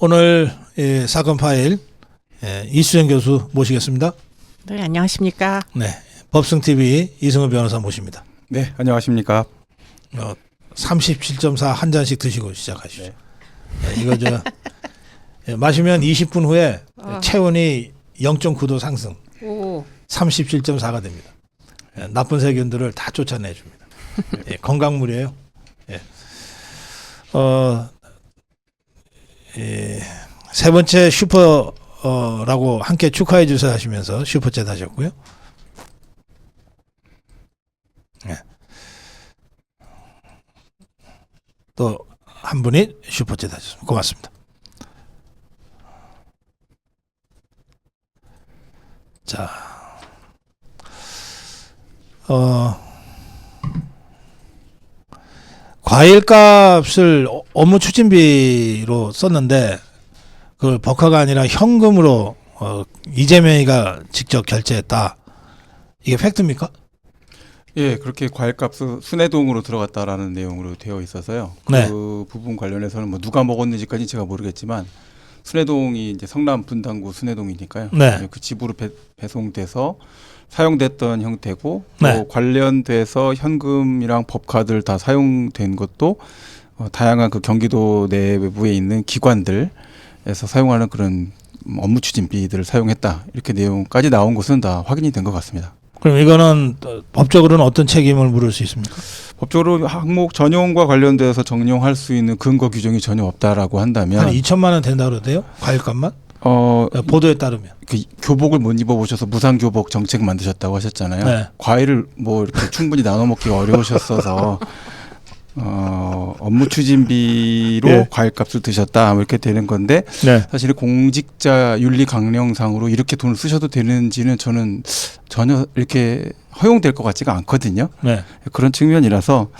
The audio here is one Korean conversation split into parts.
오늘 사건 파일 이수정 교수 모시겠습니다. 네, 안녕하십니까. 네, 법승TV 이승우 변호사 모십니다. 네, 안녕하십니까. 37.4 한 잔씩 드시고 시작하시죠. 네. 이거 마시면 20분 후에 체온이 0.9도 상승, 37.4가 됩니다. 나쁜 세균들을 다 쫓아내 줍니다. 건강물이에요. 세 번째 슈퍼라고 함께 축하해 주세요 하시면서 슈퍼챗 하셨고요. 또 한 분이 슈퍼챗 하셨습니다. 고맙습니다. 자, 과일값을 업무 추진비로 썼는데 그걸 법화가 아니라 현금으로 이재명이가 직접 결제했다. 이게 팩트입니까? 예, 그렇게 과일값은 순회동으로 들어갔다라는 내용으로 되어 있어서요. 네. 그 부분 관련해서는 뭐 누가 먹었는지까지 제가 모르겠지만 순회동이 이제 성남 분당구 순회동이니까요. 네. 그 집으로 배송돼서 사용됐던 형태고 네. 또 관련돼서 현금이랑 법카드를 다 사용된 것도 다양한 그 경기도 내부에 있는 기관들에서 사용하는 그런 업무 추진비들을 사용했다. 이렇게 내용까지 나온 것은 다 확인이 된 것 같습니다. 그럼 이거는 법적으로는 어떤 책임을 물을 수 있습니까? 법적으로 항목 전용과 관련돼서 적용할 수 있는 근거 규정이 전혀 없다라고 한다면 한 2천만 원 된다 그러대요? 과일값만? 보도에 따르면. 그 교복을 못 입어보셔서 무상교복 정책 만드셨다고 하셨잖아요. 네. 과일을 뭐 이렇게 충분히 나눠 먹기가 어려우셨어서 업무 추진비로 네. 과일값을 드셨다 뭐 이렇게 되는 건데 네. 사실 공직자 윤리 강령상으로 이렇게 돈을 쓰셔도 되는지는 저는 전혀 이렇게 허용될 것 같지가 않거든요. 네. 그런 측면이라서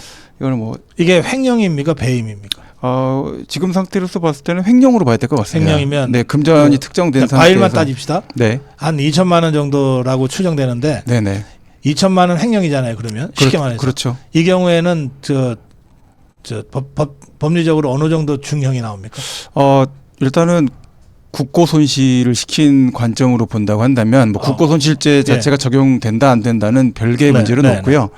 이거는 뭐 이게 횡령입니까? 배임입니까? 지금 상태로서 봤을 때는 횡령으로 봐야 될 것 같습니다. 횡령이면 네, 금전이 특정된 상태에서 과일만 따집시다. 네, 한 2천만 원 정도라고 추정되는데 네네. 2천만 원 횡령이잖아요. 그러면 쉽게 말해서. 그렇죠. 이 경우에는 법리적으로 어느 정도 중형이 나옵니까? 일단은 국고 손실을 시킨 관점으로 본다고 한다면 뭐 국고 손실죄 자체가 적용된다 안 된다는 별개의 문제는 없고요.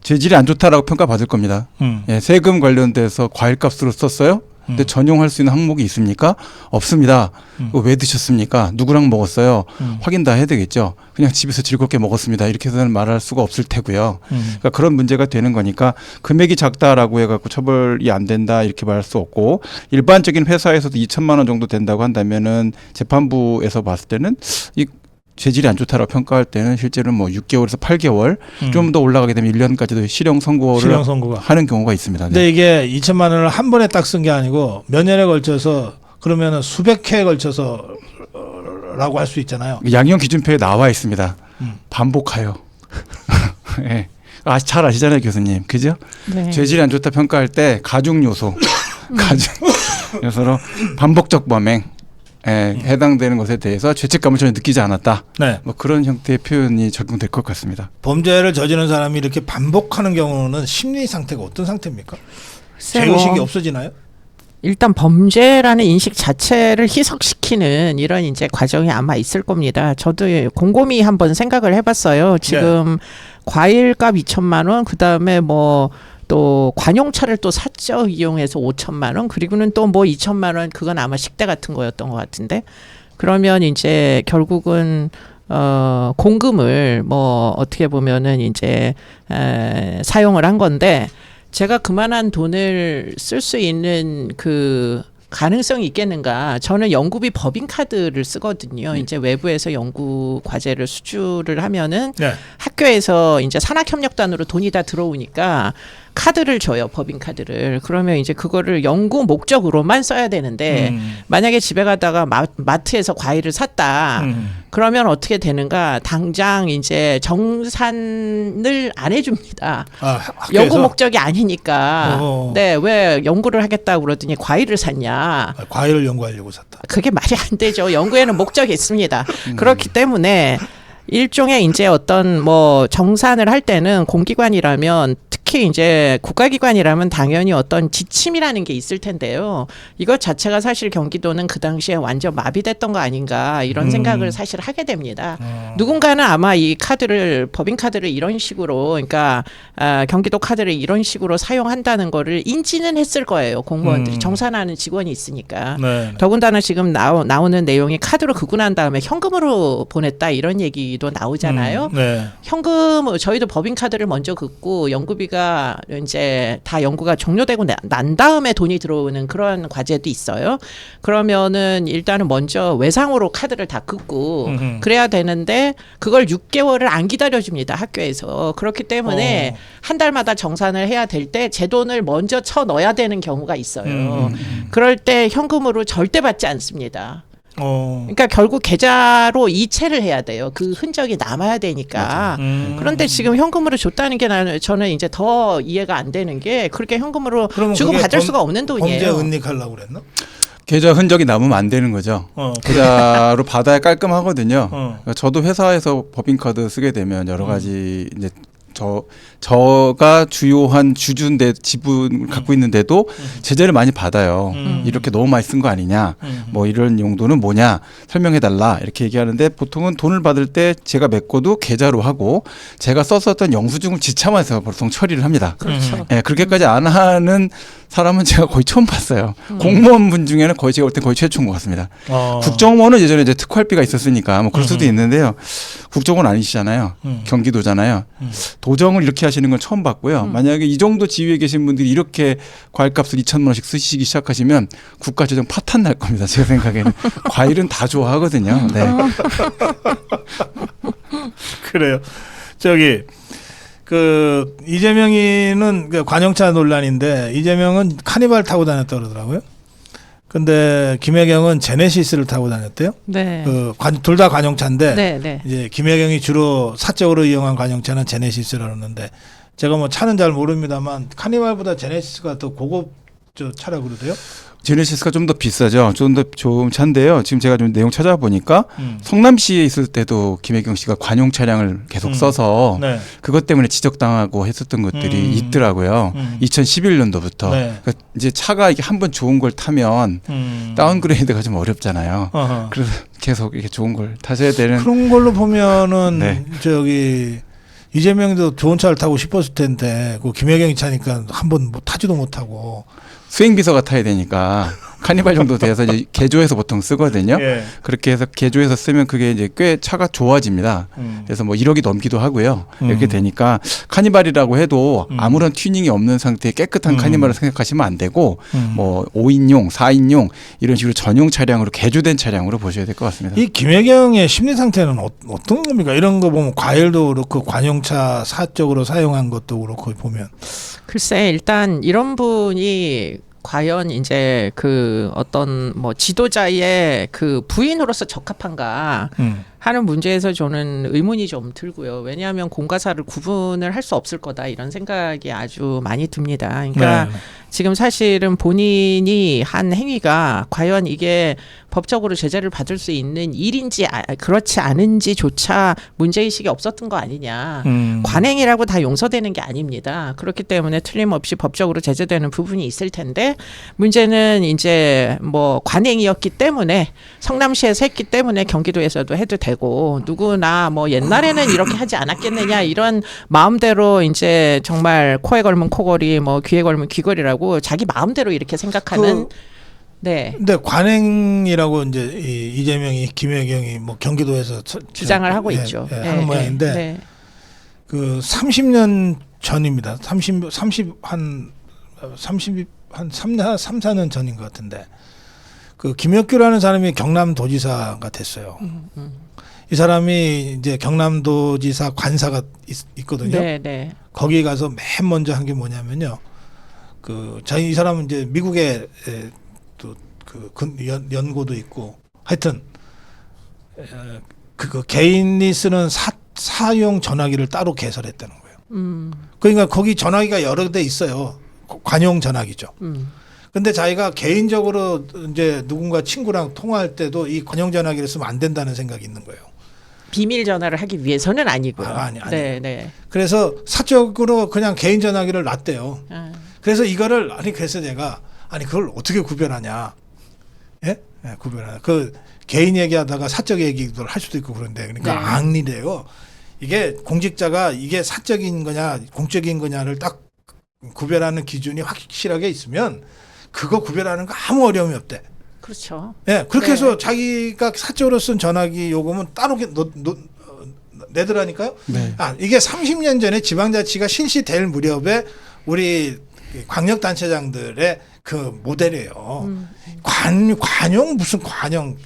재질이 안 좋다라고 평가받을 겁니다. 예, 세금 관련돼서 과일값으로 썼어요. 근데 전용할 수 있는 항목이 있습니까? 없습니다. 왜 드셨습니까? 누구랑 먹었어요? 확인 다 해야 되겠죠. 그냥 집에서 즐겁게 먹었습니다. 이렇게 해서는 말할 수가 없을 테고요. 그러니까 그런 문제가 되는 거니까 금액이 작다라고 해갖고 처벌이 안 된다 이렇게 말할 수 없고 일반적인 회사에서도 2천만 원 정도 된다고 한다면은 재판부에서 봤을 때는 이 재질이 안 좋다라고 평가할 때는 실제로는 뭐 6개월에서 8개월 좀 더 올라가게 되면 1년까지도 실형 선고를 하는 경우가 있습니다. 근데 이게 2천만 원을 한 번에 딱 쓴 게 아니고 몇 년에 걸쳐서 그러면은 수백 회에 걸쳐서 라고 할 수 있잖아요. 양형 기준표에 나와 있습니다. 반복하여. 네. 잘 아시잖아요, 교수님. 그죠? 네. 재질이 안 좋다 평가할 때 가중 요소, 가중 요소로 반복적 범행. 해당되는 것에 대해서 죄책감을 전혀 느끼지 않았다. 네. 뭐 그런 형태의 표현이 적용될 것 같습니다. 범죄를 저지른 사람이 이렇게 반복하는 경우는 심리 상태가 어떤 상태입니까? 죄의식이 없어지나요? 일단 범죄라는 인식 자체를 희석시키는 이런 이제 과정이 아마 있을 겁니다. 저도 곰곰이 한번 생각을 해봤어요. 지금 과일값 2천만 원, 그 다음에 뭐 또 관용차를 또 샀죠. 이용해서 5천만 원. 그리고는 또 뭐 2천만 원, 그건 아마 식대 같은 거였던 것 같은데. 그러면 이제 결국은 공금을 뭐 어떻게 보면은 이제 사용을 한 건데, 제가 그만한 돈을 쓸 수 있는 그 가능성이 있겠는가? 저는 연구비 법인카드를 쓰거든요. 이제 외부에서 연구 과제를 수주를 하면은 학교에서 이제 산학협력단으로 돈이 다 들어오니까 카드를 줘요, 법인카드를. 그러면 이제 그거를 연구 목적으로만 써야 되는데 만약에 집에 가다가 마트에서 과일을 샀다. 그러면 어떻게 되는가? 당장 이제 정산을 안 해줍니다. 연구 목적이 아니니까. 네, 왜 연구를 하겠다고 그러더니 과일을 샀냐? 과일을 연구하려고 샀다. 그게 말이 안 되죠. 연구에는 목적이 있습니다. 그렇기 때문에 일종의 이제 어떤 뭐 정산을 할 때는 공기관이라면 특히 특히 이제 국가기관이라면 당연히 어떤 지침이라는 게 있을 텐데요. 이것 자체가 사실 경기도는 그 당시에 완전 마비됐던 거 아닌가 이런 생각을 사실 하게 됩니다. 누군가는 아마 이 카드를 법인카드를 이런 식으로 그러니까 경기도 카드를 이런 식으로 사용한다는 거를 인지는 했을 거예요. 공무원들이 정산하는 직원이 있으니까. 네. 더군다나 지금 나오는 내용이 카드로 긋고 난 다음에 현금으로 보냈다 이런 얘기도 나오잖아요. 네. 현금 저희도 법인카드를 먼저 긋고 연구비가 이제 다 연구가 종료되고 난 다음에 돈이 들어오는 그런 과제도 있어요. 그러면은 일단은 먼저 외상으로 카드를 다 긋고 그래야 되는데 그걸 6개월을 안 기다려줍니다. 학교에서. 그렇기 때문에 한 달마다 정산을 해야 될 때 제 돈을 먼저 쳐 넣어야 되는 경우가 있어요. 그럴 때 현금으로 절대 받지 않습니다. 그러니까 결국 계좌로 이체를 해야 돼요. 그 흔적이 남아야 되니까. 그런데 지금 현금으로 줬다는 게 저는 이제 더 이해가 안 되는 게 그렇게 현금으로 주고 받을 수가 없는 돈이에요. 범죄 은닉하려고 그랬나? 계좌 흔적이 남으면 안 되는 거죠. 계좌로 받아야 깔끔하거든요. 그러니까 저도 회사에서 법인카드 쓰게 되면 여러 가지 이제 저가 주요한 주주인데 지분을 갖고 있는데도 제재를 많이 받아요. 이렇게 너무 많이 쓴 거 아니냐, 뭐 이런 용도는 뭐냐 설명해달라 이렇게 얘기하는데 보통은 돈을 받을 때 제가 메꿔도 계좌로 하고 제가 썼었던 영수증을 지참해서 보통 처리를 합니다. 그렇죠. 네, 그렇게까지 안 하는 사람은 제가 거의 처음 봤어요. 공무원분 중에는 거의 제가 볼 때 거의 최초인 것 같습니다. 국정원은 예전에 이제 특활비가 있었으니까 뭐 그럴 수도 있는데요. 국정원 아니시잖아요. 경기도잖아요. 도정을 이렇게 하시는 건 처음 봤고요. 만약에 이 정도 지위에 계신 분들이 이렇게 과일값을 2,000만 원씩 쓰시기 시작하시면 국가재정 파탄 날 겁니다. 제 생각에는. 과일은 다 좋아하거든요. 네. 그래요. 저기 그 이재명이는 그 관용차 논란인데 이재명은 카니발 타고 다녔다 그러더라고요. 근데 김혜경은 제네시스를 타고 다녔대요. 네. 둘 다 관용차인데 네, 네. 이제 김혜경이 주로 사적으로 이용한 관용차는 제네시스라고 그러는데 제가 뭐 차는 잘 모릅니다만 카니발보다 제네시스가 더 고급 차라고 그러대요. 제네시스가 좀 더 비싸죠. 좀 더 좋은 차인데요. 지금 제가 좀 내용 찾아보니까 성남시에 있을 때도 김혜경 씨가 관용 차량을 계속 써서 네. 그것 때문에 지적당하고 했었던 것들이 있더라고요. 2011년도부터. 네. 그러니까 이제 차가 이게 한번 좋은 걸 타면 다운그레이드가 좀 어렵잖아요. 그래서 계속 이렇게 좋은 걸 타셔야 되는. 그런 걸로 보면은 네. 저기 이재명도 좋은 차를 타고 싶었을 텐데 그 김혜경이 차니까 한번 뭐 타지도 못하고. 수행비서가 타야 되니까 카니발 정도 돼서 이제 개조해서 보통 쓰거든요. 예. 그렇게 해서 개조해서 쓰면 그게 이제 꽤 차가 좋아집니다. 그래서 뭐 1억이 넘기도 하고요. 이렇게 되니까 카니발이라고 해도 아무런 튜닝이 없는 상태의 깨끗한 카니발을 생각하시면 안 되고 뭐 5인용, 4인용 이런 식으로 전용 차량으로 개조된 차량으로 보셔야 될 것 같습니다. 이 김혜경의 심리 상태는 어떤 겁니까? 이런 거 보면 과일도 그렇고 관용차 사적으로 사용한 것도 그렇고 보면. 글쎄 일단 이런 분이 과연 이제 그 어떤 뭐 지도자의 그 부인으로서 적합한가 하는 문제에서 저는 의문이 좀 들고요. 왜냐하면 공과 사를 구분을 할 수 없을 거다 이런 생각이 아주 많이 듭니다. 그러니까 네. 지금 사실은 본인이 한 행위가 과연 이게 법적으로 제재를 받을 수 있는 일인지 그렇지 않은지조차 문제의식이 없었던 거 아니냐. 관행이라고 다 용서되는 게 아닙니다. 그렇기 때문에 틀림없이 법적으로 제재되는 부분이 있을 텐데 문제는 이제 뭐 관행이었기 때문에 성남시에서 했기 때문에 경기도에서도 해도 되고 누구나 뭐 옛날에는 이렇게 하지 않았겠느냐 이런 마음대로 이제 정말 코에 걸면 코걸이 뭐 귀에 걸면 귀걸이라고 자기 마음대로 이렇게 생각하는 네. 근데 관행이라고 이제 이재명이 김혜경이 뭐 경기도에서 주장을 하고 있죠. 하는 모양인데 그 30년 전입니다. 3, 4년 전인 것 같은데 그 김혁규라는 사람이 경남도지사가 됐어요. 이 사람이 이제 경남도지사 관사가 있거든요. 네. 거기 가서 맨 먼저 한 게 뭐냐면요. 이 사람은 이제 미국에 또 연고도 있고 하여튼 그 개인이 쓰는 사용 전화기를 따로 개설했다는 거예요. 그러니까 거기 전화기가 여러 대 있어요. 관용 전화기죠. 근데 자기가 개인적으로 이제 누군가 친구랑 통화할 때도 이 관용 전화기를 쓰면 안 된다는 생각이 있는 거예요. 비밀 전화를 하기 위해서는 아니고요. 아니. 네. 그래서 사적으로 그냥 개인 전화기를 놨대요. 아. 그래서 이거를 그래서 내가 그걸 어떻게 구별하냐? 예? 네, 구별하냐. 그 개인 얘기하다가 사적 얘기도 할 수도 있고 그런데 그러니까 네. 앙리래요. 이게 공직자가 이게 사적인 거냐 공적인 거냐를 딱 구별하는 기준이 확실하게 있으면 그거 구별하는 거 아무 어려움이 없대. 그렇죠. 예, 그렇게 네. 해서 자기가 사적으로 쓴 전화기 요금은 따로 내더라니까요. 네. 이게 30년 전에 지방자치가 실시될 무렵에 우리 광역단체장들의 그 모델이에요. 관용 무슨 관용.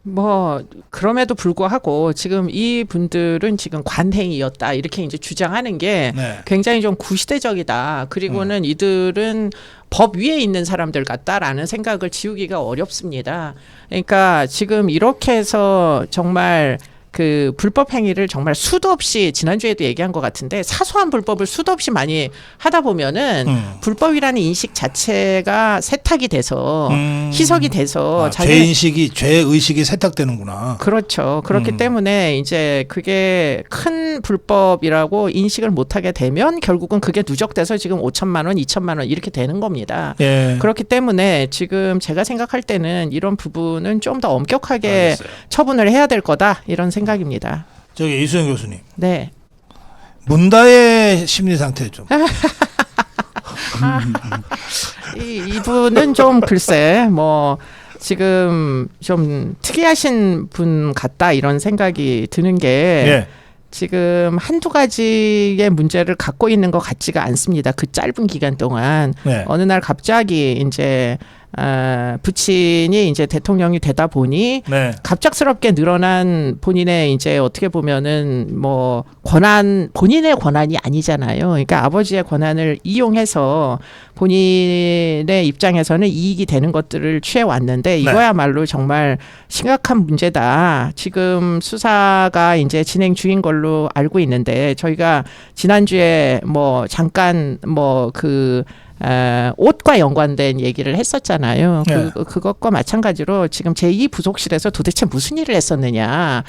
뭐 그럼에도 불구하고 지금 이 분들은 지금 관행이었다 이렇게 이제 주장하는 게 네. 굉장히 좀 구시대적이다. 그리고는 이들은 법 위에 있는 사람들 같다라는 생각을 지우기가 어렵습니다. 그러니까 지금 이렇게 해서 정말 그 불법 행위를 정말 수도 없이 지난주에도 얘기한 것 같은데 사소한 불법을 수도 없이 많이 하다 보면은 불법이라는 인식 자체가 세탁이 돼서 희석이 돼서 죄의식이 세탁되는구나. 그렇죠. 그렇기 때문에 이제 그게 큰 불법이라고 인식을 못하게 되면 결국은 그게 누적돼서 지금 5천만 원, 2천만 원 이렇게 되는 겁니다. 예. 그렇기 때문에 지금 제가 생각할 때는 이런 부분은 좀 더 엄격하게 알겠어요. 처분을 해야 될 거다 이런 생각입니다. 저기 이수영 교수님. 네. 문다의 심리 상태 좀. 이분은 좀 글쎄 뭐 지금 좀 특이하신 분 같다 이런 생각이 드는 게 예. 지금 한두 가지의 문제를 갖고 있는 것 같지가 않습니다. 그 짧은 기간 동안 네. 어느 날 갑자기 이제 부친이 이제 대통령이 되다 보니 네. 갑작스럽게 늘어난 본인의 이제 어떻게 보면은 뭐 본인의 권한이 아니잖아요. 그러니까 아버지의 권한을 이용해서 본인의 입장에서는 이익이 되는 것들을 취해 왔는데 이거야말로 정말 심각한 문제다. 지금 수사가 이제 진행 중인 걸로 알고 있는데 저희가 지난주에 뭐 잠깐 옷과 연관된 얘기를 했었잖아요. 네. 그것과 마찬가지로 지금 제2부속실에서 도대체 무슨 일을 했었느냐.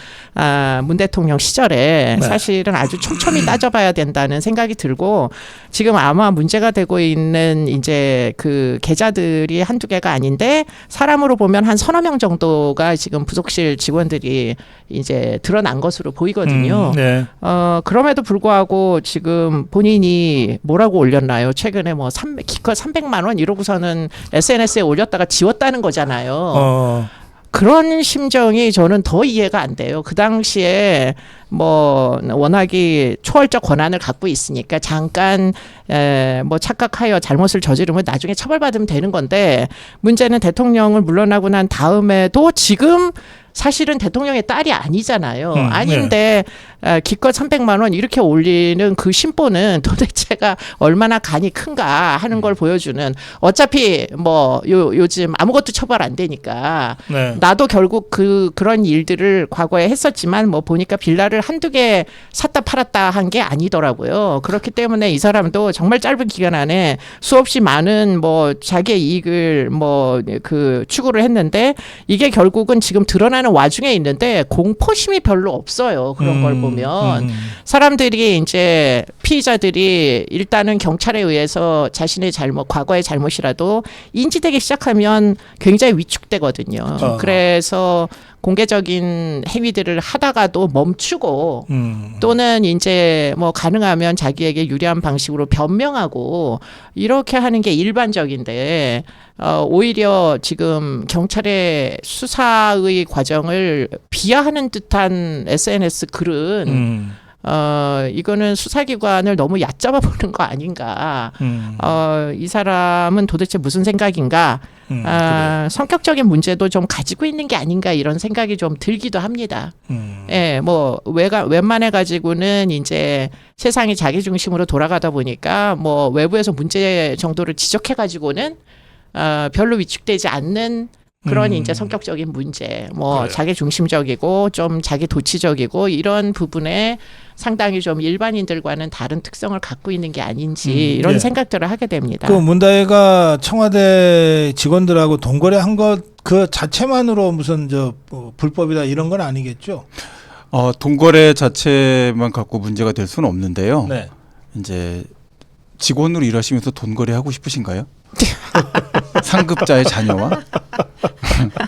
문 대통령 시절에 네. 사실은 아주 촘촘히 따져봐야 된다는 생각이 들고 지금 아마 문제가 되고 있는 이제 그 계좌들이 한두 개가 아닌데 사람으로 보면 한 서너 명 정도가 지금 부속실 직원들이 이제 드러난 것으로 보이거든요. 네. 그럼에도 불구하고 지금 본인이 뭐라고 올렸나요? 최근에 뭐 기껏 300만 원 이러고서는 SNS에 올렸다가 지웠다는 거잖아요. 그런 심정이 저는 더 이해가 안 돼요. 그 당시에 뭐 워낙에 초월적 권한을 갖고 있으니까 잠깐 뭐 착각하여 잘못을 저지르면 나중에 처벌받으면 되는 건데 문제는 대통령을 물러나고 난 다음에도 지금 사실은 대통령의 딸이 아니잖아요. 아닌데 기껏 300만 원 이렇게 올리는 그 심보는 도대체가 얼마나 간이 큰가 하는 걸 보여주는 어차피 뭐 요즘 아무것도 처벌 안 되니까 네. 나도 결국 그런 일들을 과거에 했었지만 뭐 보니까 빌라를 한두 개 샀다 팔았다 한 게 아니더라고요. 그렇기 때문에 이 사람도 정말 짧은 기간 안에 수없이 많은 뭐 자기의 이익을 뭐 그 추구를 했는데 이게 결국은 지금 드러나는 와중에 있는데 공포심이 별로 없어요. 그런 걸 보면 사람들이 이제 피의자들이 일단은 경찰에 의해서 자신의 과거의 잘못이라도 인지되기 시작하면 굉장히 위축되거든요. 그래서 공개적인 행위들을 하다가도 멈추고 또는 이제 뭐 가능하면 자기에게 유리한 방식으로 변명하고 이렇게 하는 게 일반적인데 오히려 지금 경찰의 수사의 과정을 비하하는 듯한 SNS 글은 이거는 수사기관을 너무 얕잡아 보는 거 아닌가. 이 사람은 도대체 무슨 생각인가. 성격적인 문제도 좀 가지고 있는 게 아닌가 이런 생각이 좀 들기도 합니다. 예, 뭐 웬만해 가지고는 이제 세상이 자기 중심으로 돌아가다 보니까 뭐 외부에서 문제 정도를 지적해 가지고는 별로 위축되지 않는 그런 이제 성격적인 문제, 뭐 그래요. 자기 중심적이고 좀 자기 도치적이고 이런 부분에 상당히 좀 일반인들과는 다른 특성을 갖고 있는 게 아닌지 이런 예. 생각들을 하게 됩니다. 그 문다혜가 청와대 직원들하고 동거래 한 것 그 자체만으로 무슨 불법이다 이런 건 아니겠죠? 돈거래 자체만 갖고 문제가 될 수는 없는데요. 네. 이제 직원으로 일하시면서 돈거래 하고 싶으신가요? 상급자의 자녀와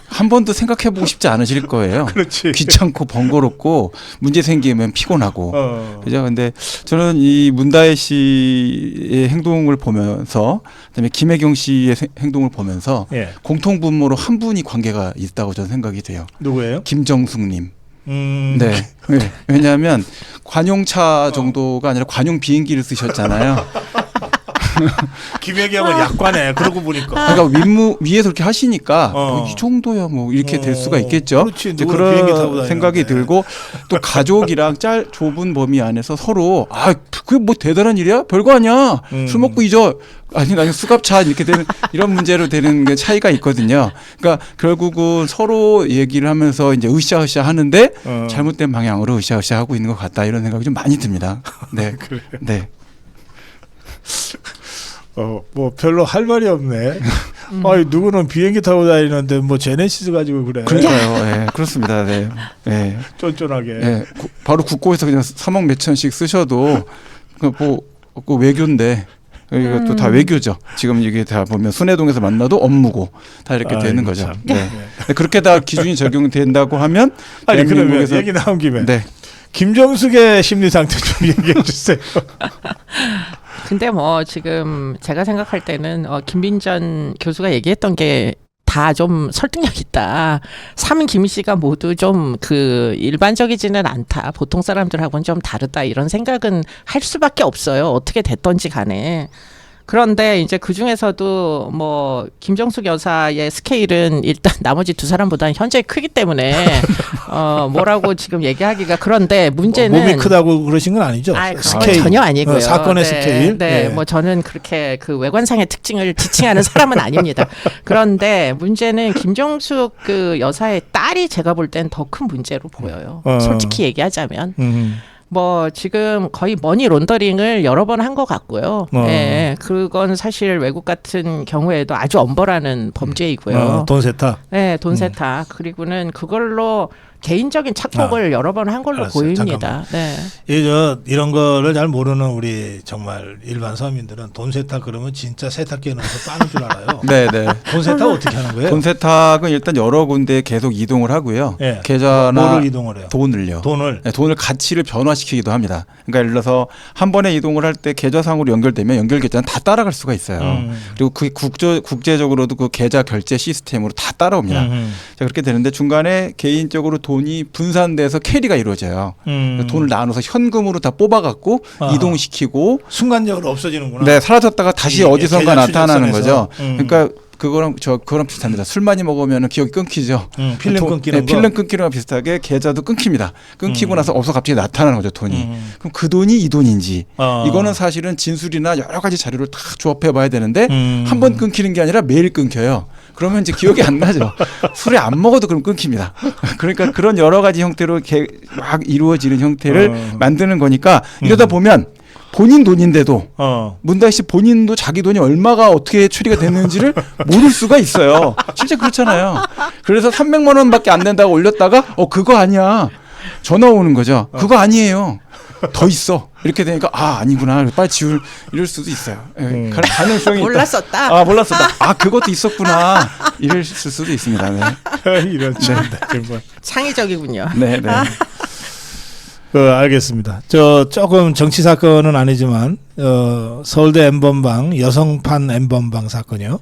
한 번도 생각해보고 싶지 않으실 거예요. 그렇지. 귀찮고 번거롭고 문제 생기면 피곤하고. 그죠? 근데 저는 이 문다혜 씨의 행동을 보면서, 그다음에 김혜경 씨의 행동을 보면서 예. 공통분모로 한 분이 관계가 있다고 저는 생각이 돼요. 누구예요? 김정숙님. 네. 네. 왜냐하면 관용차 정도가 아니라 관용 비행기를 쓰셨잖아요. 김혜경은 약관에 그러고 보니까. 그러니까 위에서 그렇게 하시니까 이 정도야 뭐 이렇게 될 수가 있겠죠. 그렇지. 이제 누구는 비행기 타고 그런 생각이 다니는데. 들고 또 가족이랑 좁은 범위 안에서 서로 그게 뭐 대단한 일이야? 별거 아니야. 술 먹고 잊어. 아니 수갑차 이렇게 되는 이런 문제로 되는 게 차이가 있거든요. 그러니까 결국은 서로 얘기를 하면서 이제 으쌰으쌰 하는데 잘못된 방향으로 으쌰으쌰 하고 있는 것 같다 이런 생각이 좀 많이 듭니다. 네. 그래요. 네. 뭐 별로 할 말이 없네. 아니 누구는 비행기 타고 다니는데 뭐 제네시스 가지고 그래. 그러니까요. 네, 그렇습니다. 네. 네. 쫀쫀하게. 네. 바로 국고에서 그냥 3억 몇천씩 쓰셔도 그 외교인데 이것도 다 외교죠. 지금 이게 다 보면 순회동에서 만나도 업무고 다 이렇게 되는 거죠. 참. 네. 그렇게 다 기준이 적용된다고 하면 아니 그러면 대한민국에서 얘기 나온 김에 네. 김정숙의 심리 상태 좀 얘기해 주세요. 근데 뭐 지금 제가 생각할 때는 김빈전 교수가 얘기했던 게 다 좀 설득력 있다. 김 씨가 모두 좀 그 일반적이지는 않다. 보통 사람들하고는 좀 다르다. 이런 생각은 할 수밖에 없어요. 어떻게 됐던지 간에. 그런데 이제 그 중에서도 뭐 김정숙 여사의 스케일은 일단 나머지 두 사람보다는 현저히 크기 때문에 뭐라고 지금 얘기하기가 그런데 문제는 몸이 크다고 그러신 건 아니죠? 스케일 전혀 아니고요. 사건의 스케일. 네, 뭐 저는 그렇게 그 외관상의 특징을 지칭하는 사람은 아닙니다. 그런데 문제는 김정숙 그 여사의 딸이 제가 볼 땐 더 큰 문제로 보여요. 솔직히 얘기하자면. 뭐 지금 거의 머니 론더링을 여러 번 한 것 같고요. 예, 그건 사실 외국 같은 경우에도 아주 엄벌하는 범죄이고요. 돈 세탁. 네, 돈 세탁. 그리고는 그걸로 개인적인 착복을 여러 번 한 걸로 알았어요. 보입니다. 네. 이런 거를 잘 모르는 우리 정말 일반 서민들은 돈 세탁 그러면 진짜 세탁기에 넣어서 빠는 줄 알아요. 네, 네. 돈 세탁 어떻게 하는 거예요? 돈 세탁은 일단 여러 군데 계속 이동을 하고요. 예. 계좌나 뭐를 이동을 해요? 돈을요. 돈을. 네, 돈을 가치를 변화시키기도 합니다. 그러니까 예를 들어서 한 번에 이동을 할 때 계좌상으로 연결되면 연결 계좌는 다 따라갈 수가 있어요. 그리고 그 국제적으로도 그 계좌 결제 시스템으로 다 따라옵니다. 자, 그렇게 되는데 중간에 개인적으로 돈이 분산돼서 캐리가 이루어져요. 돈을 나눠서 현금으로 다 뽑아갖고 이동시키고 순간적으로 없어지는구나. 네, 사라졌다가 다시 이 어디선가 계좌 나타나는 추적선에서. 거죠. 그러니까 그거랑 비슷합니다. 술 많이 먹으면 기억이 끊기죠. 필름 끊기는 거. 필름 끊기는 거 비슷하게 계좌도 끊깁니다. 끊기고 나서 없어 갑자기 나타나는 거죠, 돈이. 그럼 그 돈이 이 돈인지. 이거는 사실은 진술이나 여러 가지 자료를 다 조합해 봐야 되는데 한 번 끊기는 게 아니라 매일 끊겨요. 그러면 이제 기억이 안 나죠. 술에 안 먹어도 그럼 끊깁니다. 그러니까 그런 여러 가지 형태로 막 이루어지는 형태를 만드는 거니까 이러다 보면 본인 돈인데도 문다혜 씨 본인도 자기 돈이 얼마가 어떻게 처리가 됐는지를 모를 수가 있어요. 실제 그렇잖아요. 그래서 300만 원밖에 안 된다고 올렸다가 그거 아니야. 전화 오는 거죠. 그거 아니에요. 더 있어. 이렇게 되니까 아니구나. 빨리 이럴 수도 있어요. 가능성이 몰랐었다. 몰랐었다. 그것도 있었구나. 이럴 수도 있습니다. 네. 이런 정말. 창의적이군요. 네, 네. 알겠습니다. 조금 정치 사건은 아니지만 서울대 N번방 여성판 N번방 사건이요.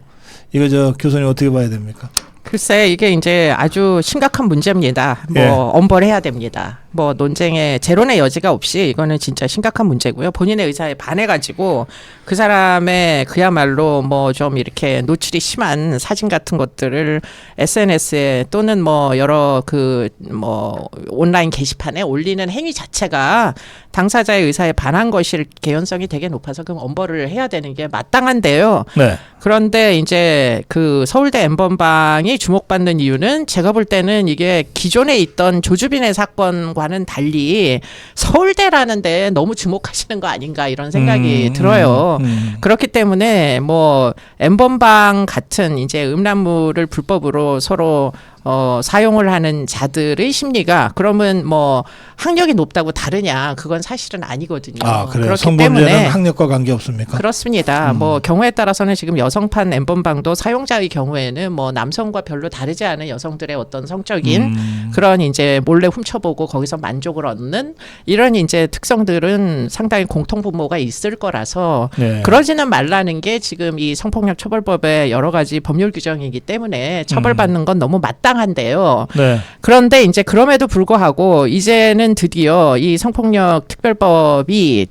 이거 교수님 어떻게 봐야 됩니까? 글쎄 이게 이제 아주 심각한 문제입니다. 뭐 예. 엄벌해야 됩니다. 뭐 논쟁의 재론의 여지가 없이 이거는 진짜 심각한 문제고요. 본인의 의사에 반해가지고 그 사람의 그야말로 뭐 좀 이렇게 노출이 심한 사진 같은 것들을 SNS에 또는 뭐 여러 그 뭐 온라인 게시판에 올리는 행위 자체가 당사자의 의사에 반한 것일 개연성이 되게 높아서 그럼 엄벌을 해야 되는 게 마땅한데요. 네. 그런데 이제 그 서울대 N번방이 주목받는 이유는 제가 볼 때는 이게 기존에 있던 조주빈의 사건과 것과는 달리 서울대라는 데 너무 주목하시는 거 아닌가 이런 생각이 들어요. 그렇기 때문에 뭐 N번방 같은 이제 음란물을 불법으로 서로 사용을 하는 자들의 심리가 그러면 뭐 학력이 높다고 다르냐 그건 사실은 아니거든요. 아, 그래요. 그렇기 성범죄는 때문에 학력과 관계 없습니까? 그렇습니다. 뭐 경우에 따라서는 지금 여성판 N번방도 사용자의 경우에는 뭐 남성과 별로 다르지 않은 여성들의 어떤 성적인 그런 이제 몰래 훔쳐보고 거기서 만족을 얻는 이런 이제 특성들은 상당히 공통분모가 있을 거라서 네. 그러지는 말라는 게 지금 이 성폭력 처벌법의 여러 가지 법률 규정이기 때문에 처벌받는 건 너무 마땅한데요. 네. 그런데 이제 그럼에도 불구하고 이제는 드디어 이 성폭력 특례법이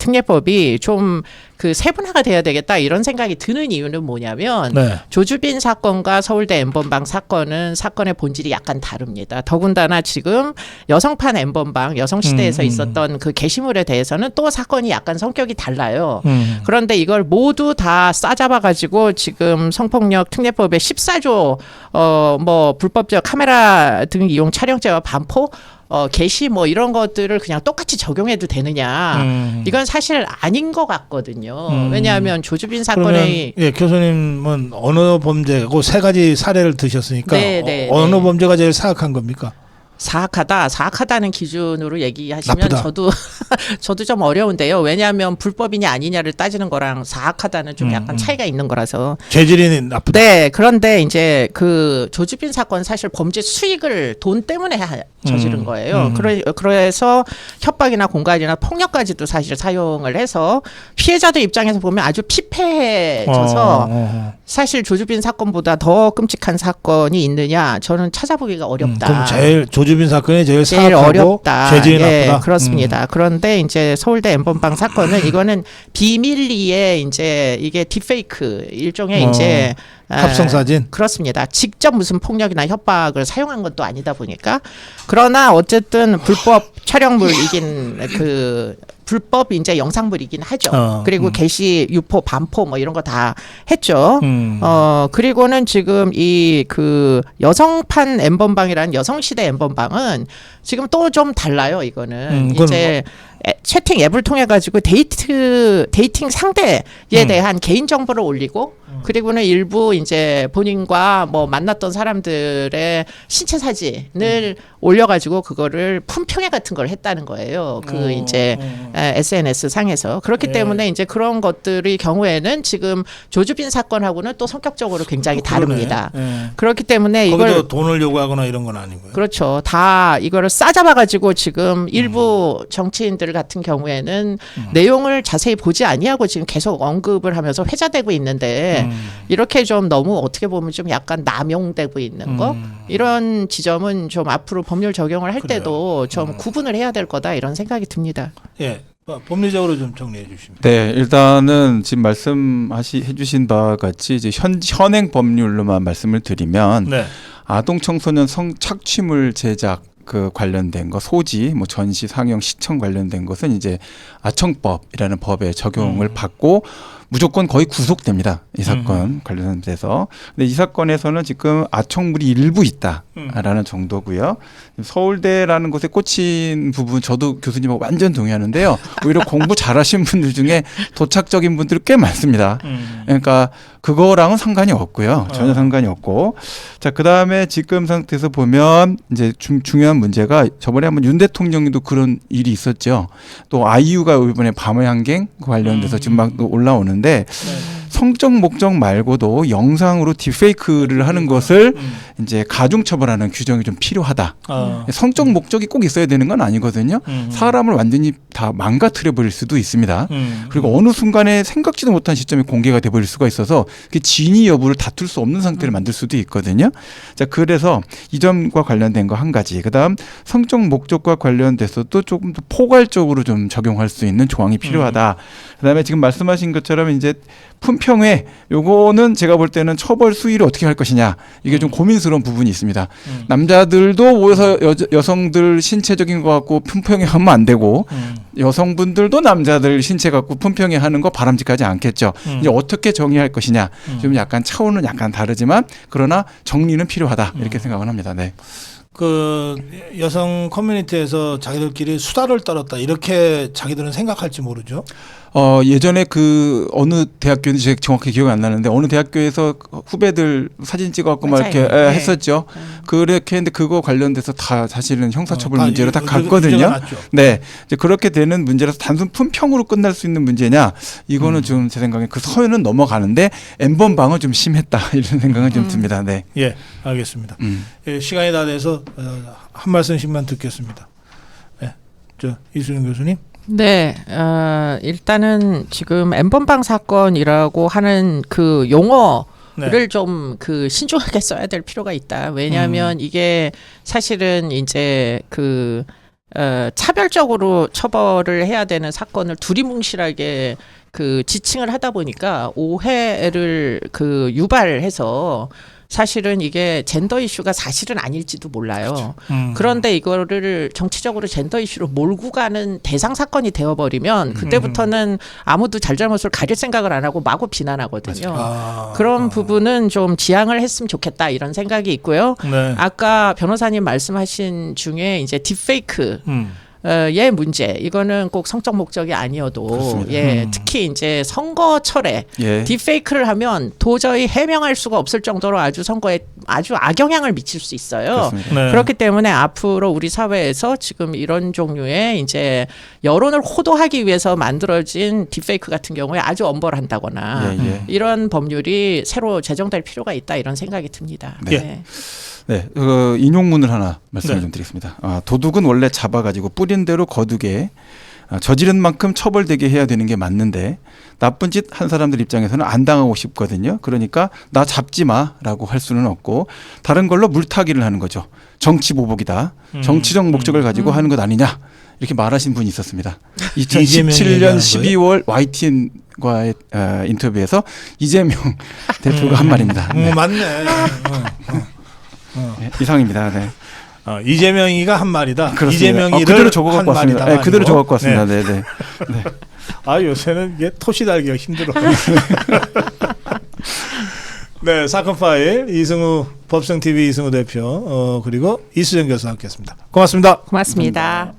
좀 그 세분화가 돼야 되겠다 이런 생각이 드는 이유는 뭐냐면 네. 조주빈 사건과 서울대 N번방 사건은 사건의 본질이 약간 다릅니다. 더군다나 지금 여성판 N번방 여성시대에서 있었던 그 게시물에 대해서는 또 사건이 약간 성격이 달라요. 그런데 이걸 모두 다 싸잡아가지고 지금 성폭력 특례법의 14조 뭐 불법적 카메라 등 이용 촬영죄와 반포 게시 뭐 이런 것들을 그냥 똑같이 적용해도 되느냐. 이건 사실 아닌 것 같거든요. 왜냐하면 조주빈 사건의 예, 교수님은 어느 범죄고 세 가지 사례를 드셨으니까 네, 네, 어느 네. 범죄가 제일 사악한 겁니까? 사악하다는 기준으로 얘기하시면 나쁘다. 저도 좀 어려운데요. 왜냐하면 불법이냐 아니냐를 따지는 거랑 사악하다는 좀 약간 차이가 있는 거라서. 죄질이 나쁘다. 네, 그런데 이제 그 조주빈 사건 사실 범죄 수익을 돈 때문에 저지른 거예요. 그래서 협박이나 공갈이나 폭력까지도 사실 사용을 해서 피해자들 입장에서 보면 아주 피폐해져서 사실 조주빈 사건보다 더 끔찍한 사건이 있느냐 저는 찾아보기가 어렵다. 그럼 제일 조주빈 사건이 제일 제일 사악하고 어렵다. 죄질이 예, 나쁘다. 그렇습니다. 그런데 이제 서울대 N번방 사건은 이거는 비밀리에 이제 이게 딥페이크 일종의 이제 합성 사진. 그렇습니다. 직접 무슨 폭력이나 협박을 사용한 것도 아니다 보니까 그러나 어쨌든 불법 촬영물이긴 그 불법 이제 영상물이긴 하죠. 그리고 게시, 유포, 반포 뭐 이런 거 다 했죠. 그리고는 지금 이 그 여성판 N번방이라는 여성시대 N번방은 지금 또 좀 달라요. 이거는 이제 채팅 앱을 통해 가지고 데이팅 상대에 대한 개인 정보를 올리고 그리고는 일부 이제 본인과 뭐 만났던 사람들의 신체 사진을 올려가지고 그거를 품평회 같은 걸 했다는 거예요. 그 이제 SNS 상에서 그렇기 때문에 이제 그런 것들의 경우에는 지금 조주빈 사건하고는 또 성격적으로 굉장히 다릅니다. 그렇기 때문에 이걸 거기도 돈을 요구하거나 이런 건 아니고요. 그렇죠. 다 이거를 싸잡아가지고 지금 일부 정치인들 같은 경우에는 내용을 자세히 보지 아니하고 지금 계속 언급을 하면서 회자되고 있는데 이렇게 좀 너무 어떻게 보면 좀 약간 남용되고 있는 거 이런 지점은 좀 앞으로 법률 적용을 할 그래요. 때도 좀 구분을 해야 될 거다 이런 생각이 듭니다. 예, 법리적으로 좀 정리해 주십시오. 네, 일단은 지금 해주신 바와 같이 이제 현행 법률로만 말씀을 드리면 네. 아동 청소년 성착취물 제작 그 관련된 거 소지 뭐 전시 상영 시청 관련된 것은 이제 아청법이라는 법에 적용을 받고 무조건 거의 구속됩니다. 이 사건 관련돼서. 근데 이 사건에서는 지금 아청물이 일부 있다라는 정도고요. 서울대라는 곳에 꽂힌 부분 저도 교수님하고 완전 동의하는데요. 오히려 공부 잘하신 분들 중에 도착적인 분들이 꽤 많습니다. 그러니까 그거랑은 상관이 없고요. 전혀 상관이 없고. 자, 그다음에 지금 상태에서 보면 이제 중요한 문제가 저번에 한번 윤 대통령님도 그런 일이 있었죠. 또 아이유가 이번에 밤의 한갱 관련돼서 지금 막 올라오는데 성적 목적 말고도 영상으로 딥페이크를 하는 것을 이제 가중처벌하는 규정이 좀 필요하다. 성적 목적이 꼭 있어야 되는 건 아니거든요. 사람을 완전히 다 망가뜨려 버릴 수도 있습니다. 그리고 어느 순간에 생각지도 못한 시점에 공개가 돼 버릴 수가 있어서 그 진위 여부를 다툴 수 없는 상태를 만들 수도 있거든요. 자, 그래서 이 점과 관련된 거 한 가지. 그다음 성적 목적과 관련돼서도 조금 더 포괄적으로 좀 적용할 수 있는 조항이 필요하다. 그다음에 지금 말씀하신 것처럼 이제 품평회 요거는 제가 볼 때는 처벌 수위를 어떻게 할 것이냐 이게 좀 고민스러운 부분이 있습니다. 남자들도 모여서 여성들 신체적인 거 갖고 품평회 하면 안 되고 여성분들도 남자들 신체 갖고 품평회 하는 거 바람직하지 않겠죠. 이제 어떻게 정의할 것이냐 좀 약간 차원은 약간 다르지만 그러나 정리는 필요하다 이렇게 생각을 합니다. 네. 그 여성 커뮤니티에서 자기들끼리 수다를 떨었다 이렇게 자기들은 생각할지 모르죠. 예전에 그 어느 대학교인지 제가 정확히 기억이 안 나는데 어느 대학교에서 후배들 사진 찍어갖고 막 맞아요. 이렇게 네. 했었죠. 그렇게 했는데 그거 관련돼서 다 사실은 형사처벌 다 문제로 다 문제가 갔거든요. 났죠. 네, 이제 그렇게 되는 문제라서 단순 품평으로 끝날 수 있는 문제냐? 이거는 좀 제 생각에 그 서연은 넘어가는데 N번방은 좀 심했다 이런 생각은 좀 듭니다. 네. 예, 알겠습니다. 예, 시간이 다 돼서 한 말씀씩만 듣겠습니다. 예, 저 이수영 교수님. 네, 일단은 지금 N번방 사건이라고 하는 그 용어를 네. 좀 그 신중하게 써야 될 필요가 있다. 왜냐하면 이게 사실은 이제 그 차별적으로 처벌을 해야 되는 사건을 두리뭉실하게 그 지칭을 하다 보니까 오해를 그 유발해서 사실은 이게 젠더 이슈가 사실은 아닐지도 몰라요. 그런데 이거를 정치적으로 젠더 이슈로 몰고 가는 대상 사건이 되어버리면 그때부터는 아무도 잘잘못을 가릴 생각을 안 하고 마구 비난하거든요. 그런 부분은 좀 지양을 했으면 좋겠다 이런 생각이 있고요. 네. 아까 변호사님 말씀하신 중에 이제 딥페이크 의 문제 이거는 꼭 성적 목적이 아니어도 그렇습니다. 예 특히 이제 선거철에 예. 딥페이크를 하면 도저히 해명할 수가 없을 정도로 아주 선거에 아주 악영향을 미칠 수 있어요. 그렇습니다. 네. 그렇기 때문에 앞으로 우리 사회에서 지금 이런 종류의 이제 여론을 호도하기 위해서 만들어진 딥페이크 같은 경우에 아주 엄벌한다거나 예, 예. 이런 법률이 새로 제정될 필요가 있다 이런 생각이 듭니다. 네. 네, 인용문을 하나 말씀을 네. 좀 드리겠습니다. 도둑은 원래 잡아가지고 뿌린 대로 거두게 저지른 만큼 처벌되게 해야 되는 게 맞는데 나쁜 짓 한 사람들 입장에서는 안 당하고 싶거든요. 그러니까 나 잡지 마라고 할 수는 없고 다른 걸로 물타기를 하는 거죠. 정치 보복이다. 정치적 목적을 가지고 하는 것 아니냐. 이렇게 말하신 분이 있었습니다. 2017년 12월 YTN과의 인터뷰에서 이재명 대표가 한 말입니다. 네. 맞네. 네, 이상입니다. 네. 이재명이가 한 말이다. 그렇습니다. 이재명이를 그대로 적어 한 갖고 왔습니다. 말이다. 네, 그대로 적어 갖고 왔습니다. 네, 네. 네. 아 요새는 이게 토시 달기가 힘들어. 네, 사건 파일 이승우 법정 TV 이승우 대표 그리고 이수정 교수 함께했습니다. 고맙습니다. 고맙습니다.